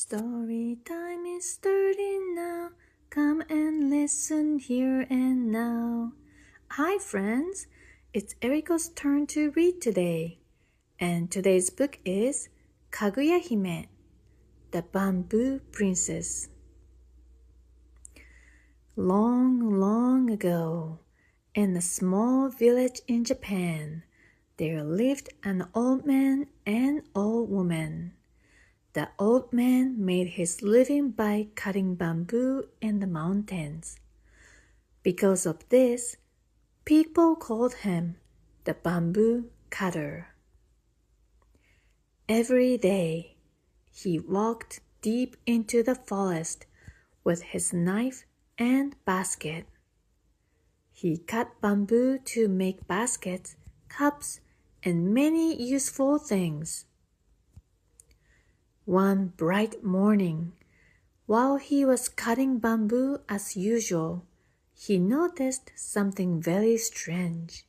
Story time is starting now. Come and listen here and now. Hi friends, it's Eriko's turn to read today. And today's book is かぐや姫, The Bamboo Princess. Long, long ago, in a small village in Japan, there lived an old man and old woman.The old man made his living by cutting bamboo in the mountains. Because of this, people called him the bamboo cutter. Every day, he walked deep into the forest with his knife and basket. He cut bamboo to make baskets, cups, and many useful things.One bright morning, while he was cutting bamboo as usual, he noticed something very strange.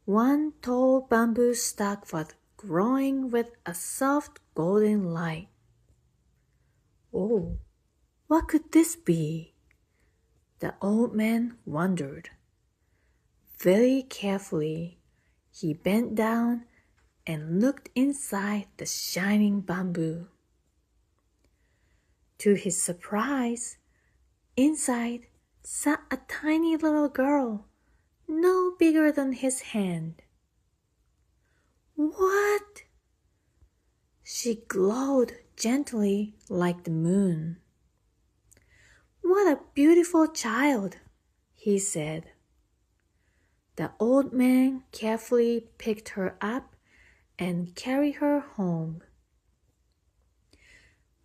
One tall bamboo stalk was glowing with a soft golden light. Oh, what could this be? The old man wondered. Very carefully, he bent down and looked inside the shining bamboo. To his surprise, inside sat a tiny little girl, no bigger than his hand. What? She glowed gently like the moon. What a beautiful child, he said. The old man carefully picked her up.and carry her home.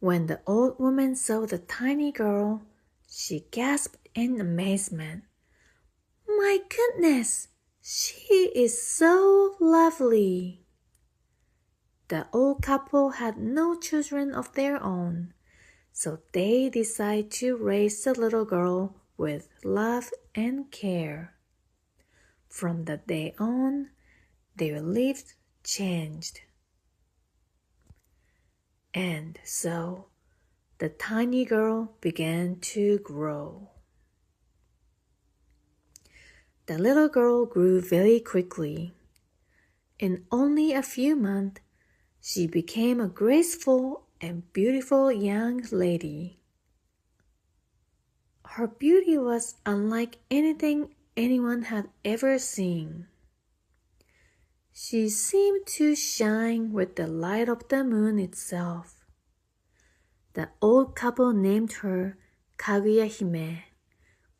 When the old woman saw the tiny girl, she gasped in amazement. My goodness, she is so lovely. The old couple had no children of their own, so they decided to raise the little girl with love and care. From that day on, their lives changed. And so, the tiny girl began to grow. The little girl grew very quickly. In only a few months, she became a graceful and beautiful young lady. Her beauty was unlike anything anyone had ever seen.She seemed to shine with the light of the moon itself. The old couple named her かぐや姫,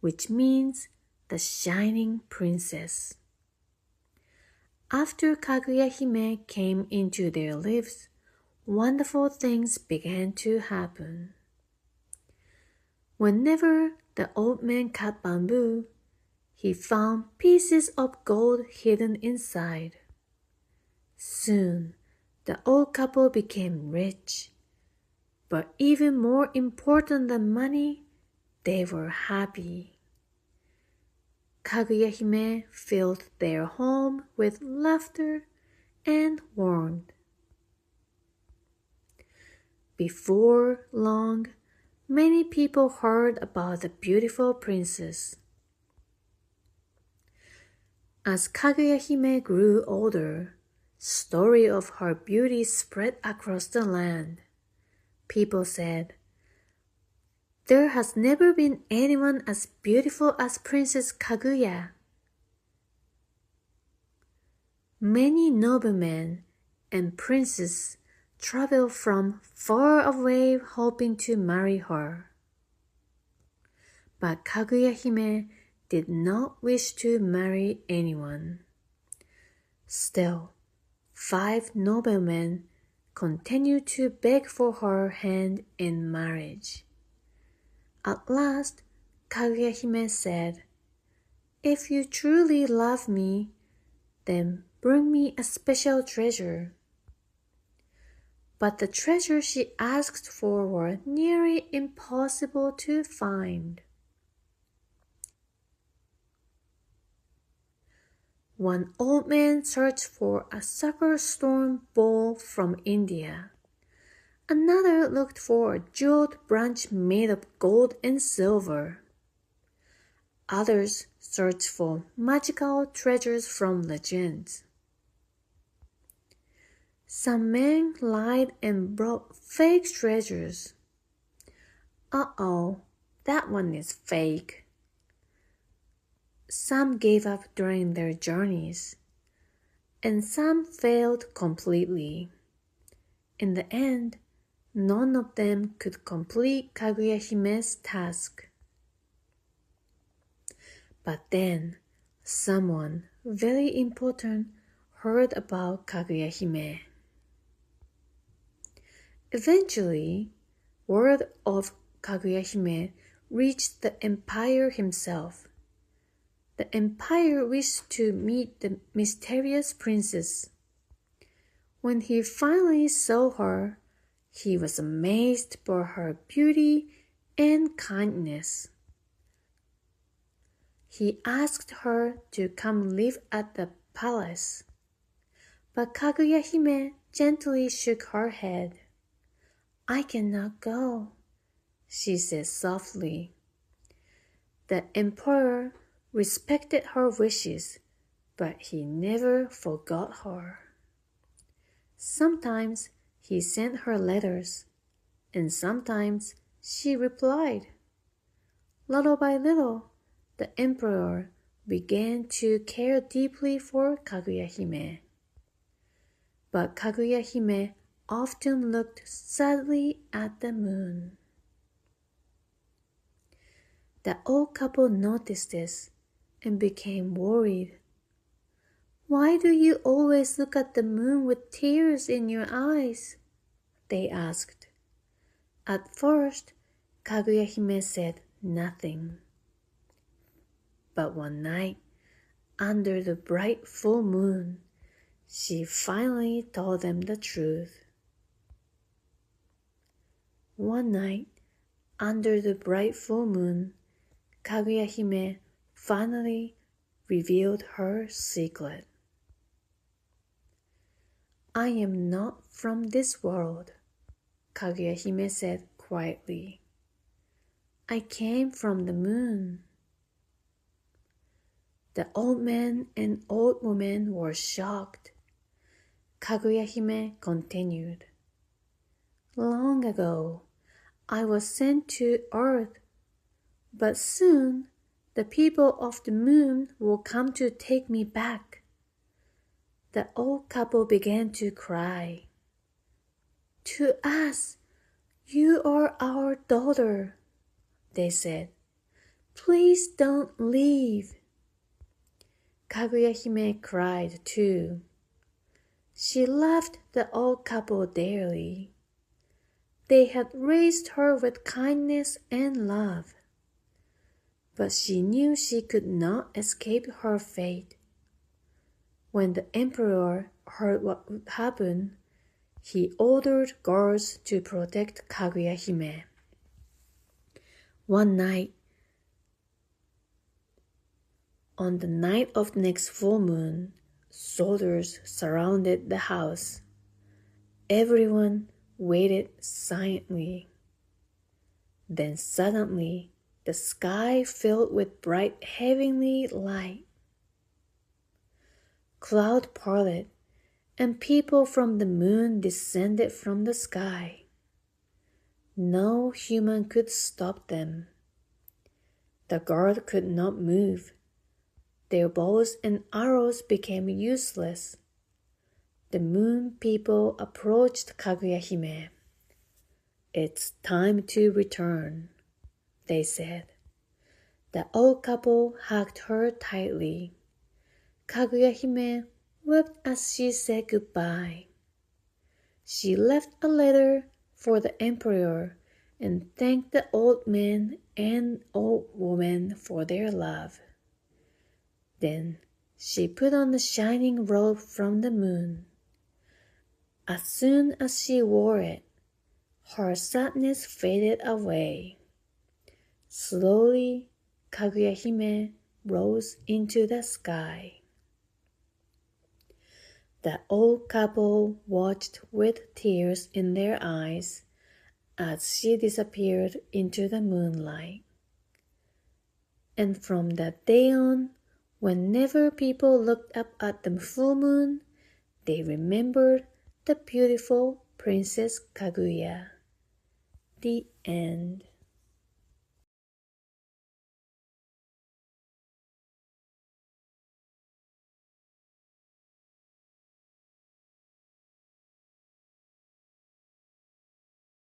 which means the shining princess. After かぐや姫 came into their lives, wonderful things began to happen. Whenever the old man cut bamboo, he found pieces of gold hidden inside.Soon, the old couple became rich. But even more important than money, they were happy. かぐや姫 filled their home with laughter and warmth. Before long, many people heard about the beautiful princess. As かぐや姫 grew older,story of her beauty spread across the land. People said, There has never been anyone as beautiful as Princess Kaguya. Many noblemen and princes traveled from far away hoping to marry her. But Kaguya Hime did not wish to marry anyone.Still,5 noblemen continued to beg for her hand in marriage. At last, かぐや姫 said, If you truly love me, then bring me a special treasure. But the treasure she asked for were nearly impossible to find.One old man searched for a sugar stone bowl from India. Another looked for a jeweled branch made of gold and silver. Others searched for magical treasures from legends. Some men lied and brought fake treasures. Uh-oh, that one is fake. Some gave up during their journeys, and some failed completely. In the end, none of them could complete Kaguya Hime's task. But then, someone very important heard about Kaguya Hime. Eventually, word of Kaguya Hime reached the Empire himself. The Empire wished to meet the mysterious princess. When he finally saw her, he was amazed by her beauty and kindness. He asked her to come live at the palace, but Kaguya Hime gently shook her head. "I cannot go," she said softly. The emperor respected her wishes, but he never forgot her. Sometimes he sent her letters, and sometimes she replied. Little by little, the emperor began to care deeply for Kaguya Hime. But Kaguya Hime often looked sadly at the moon. The old couple noticed this and became worried. "Why do you always look at the moon with tears in your eyes?" they asked. At first, Kaguya Hime said nothing. But one night, under the bright full moon, she finally told them the truth. One night, under the bright full moon, Kaguya Hime finally revealed her secret. "I am not from this world," Kaguya Hime said quietly. "I came from the moon." The old man and old woman were shocked. Kaguya Hime continued. "Long ago, I was sent to Earth, but soon the people of the moon will come to take me back." The old couple began to cry. "To us, you are our daughter," they said. "Please don't leave." Kaguya Hime cried too. She loved the old couple dearly. They had raised her with kindness and love. But she knew she could not escape her fate. When the emperor heard what would happen, he ordered guards to protect Kaguya Hime. One night, on the night of next full moon, soldiers surrounded the house. Everyone waited silently. Then suddenly, the sky filled with bright heavenly light. Cloud parted, and people from the moon descended from the sky. No human could stop them. The guard could not move. Their bows and arrows became useless. The moon people approached Kaguya Hime. "It's time to return," they said. The old couple hugged her tightly. Kaguya Hime wept as she said goodbye. She left a letter for the emperor and thanked the old man and old woman for their love. Then she put on the shining robe from the moon. As soon as she wore it, her sadness faded away. Slowly, Kaguya Hime rose into the sky. The old couple watched with tears in their eyes as she disappeared into the moonlight. And from that day on, whenever people looked up at the full moon, they remembered the beautiful Princess Kaguya. The end.